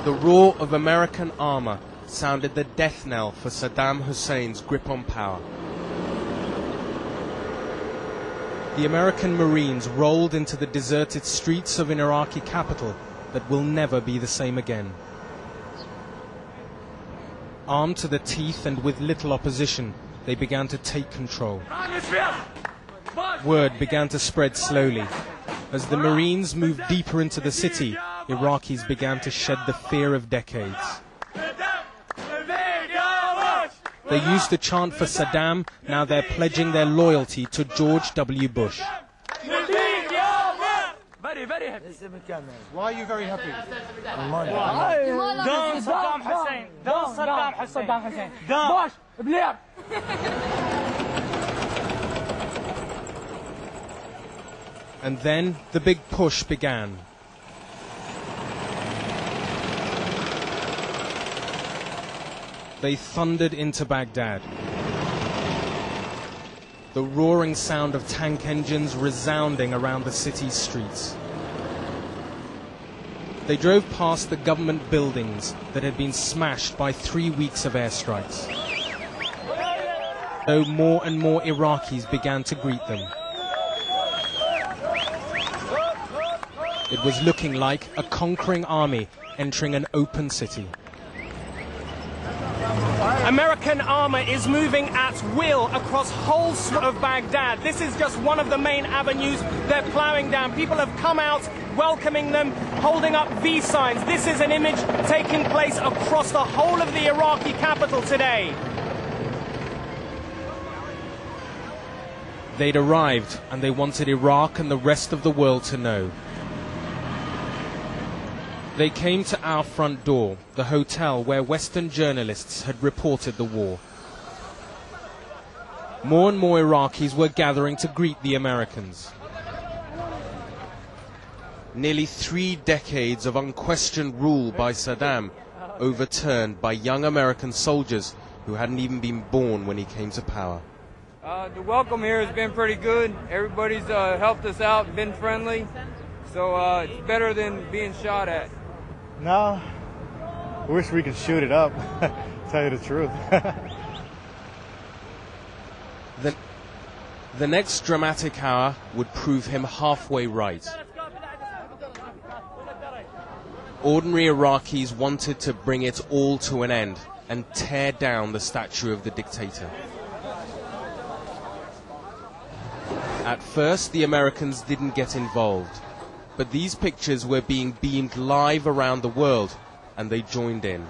The roar of American armor sounded the death knell for Saddam Hussein's grip on power. The American Marines rolled into the deserted streets of an Iraqi capital that will never be the same again. Armed to the teeth and with little opposition, they began to take control. Word began to spread slowly. As the Marines moved deeper into the city, Iraqis began to shed the fear of decades. They used to chant for Saddam, now they're pledging their loyalty to George W. Bush. Why are you very happy? Don't Saddam Hussein! Don't Saddam Hussein! Bush! And then the big push began. They thundered into Baghdad. The roaring sound of tank engines resounding around the city's streets. They drove past the government buildings that had been smashed by 3 weeks of airstrikes. Though more and more Iraqis began to greet them. It was looking like a conquering army entering an open city. American armor is moving at will across whole of Baghdad. This is just one of the main avenues they're plowing down. People have come out welcoming them, holding up V signs. This is an image taking place across the whole of the Iraqi capital today. They'd arrived and they wanted Iraq and the rest of the world to know. They came to our front door, the hotel where Western journalists had reported the war. More and more Iraqis were gathering to greet the Americans. Nearly 3 decades of unquestioned rule by Saddam, overturned by young American soldiers who hadn't even been born when he came to power. The welcome here has been pretty good. Everybody's helped us out, been friendly. So it's better than being shot at. No, I wish we could shoot it up, tell you the truth. The next dramatic hour would prove him halfway right. Ordinary Iraqis wanted to bring it all to an end and tear down the statue of the dictator. At first, the Americans didn't get involved. But these pictures were being beamed live around the world, and they joined in.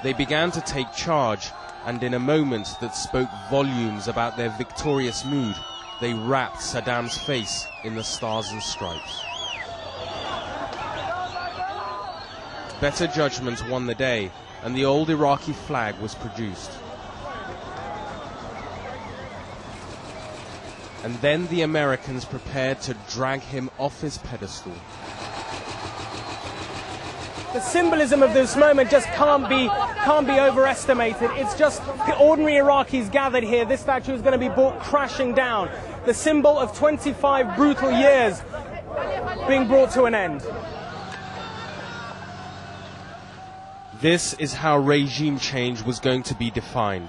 They began to take charge, and in a moment that spoke volumes about their victorious mood, they wrapped Saddam's face in the stars and stripes. Better judgment won the day, and the old Iraqi flag was produced. And then the Americans prepared to drag him off his pedestal. The symbolism of this moment just can't be overestimated. It's just the ordinary Iraqis gathered here. This statue is going to be brought crashing down. The symbol of 25 brutal years being brought to an end. This is how regime change was going to be defined.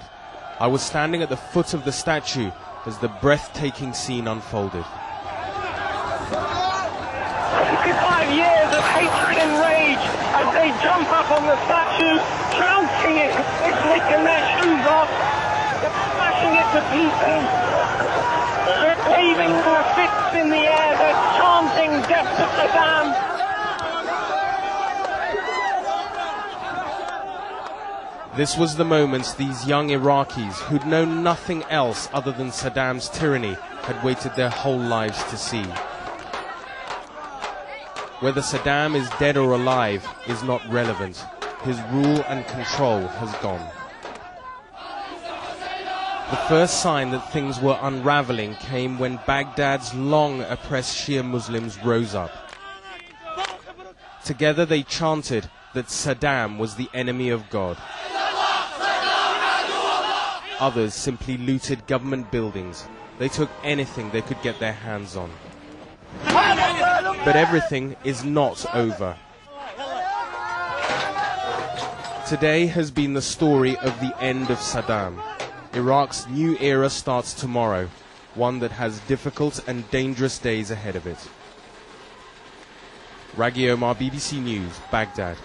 I was standing at the foot of the statue as the breathtaking scene unfolded. 25 years of hatred and rage as they jump up on the statue, trouncing it, they're taking their shoes off, they're smashing it to pieces, they're waving their fists in the air, they're chanting death to Saddam. This was the moment these young Iraqis, who'd known nothing else other than Saddam's tyranny, had waited their whole lives to see. Whether Saddam is dead or alive is not relevant. His rule and control has gone. The first sign that things were unraveling came when Baghdad's long oppressed Shia Muslims rose up. Together they chanted that Saddam was the enemy of God. Others simply looted government buildings. They took anything they could get their hands on. But everything is not over. Today has been the story of the end of Saddam. Iraq's new era starts tomorrow, one that has difficult and dangerous days ahead of it. Rageh Omaar, BBC News, Baghdad.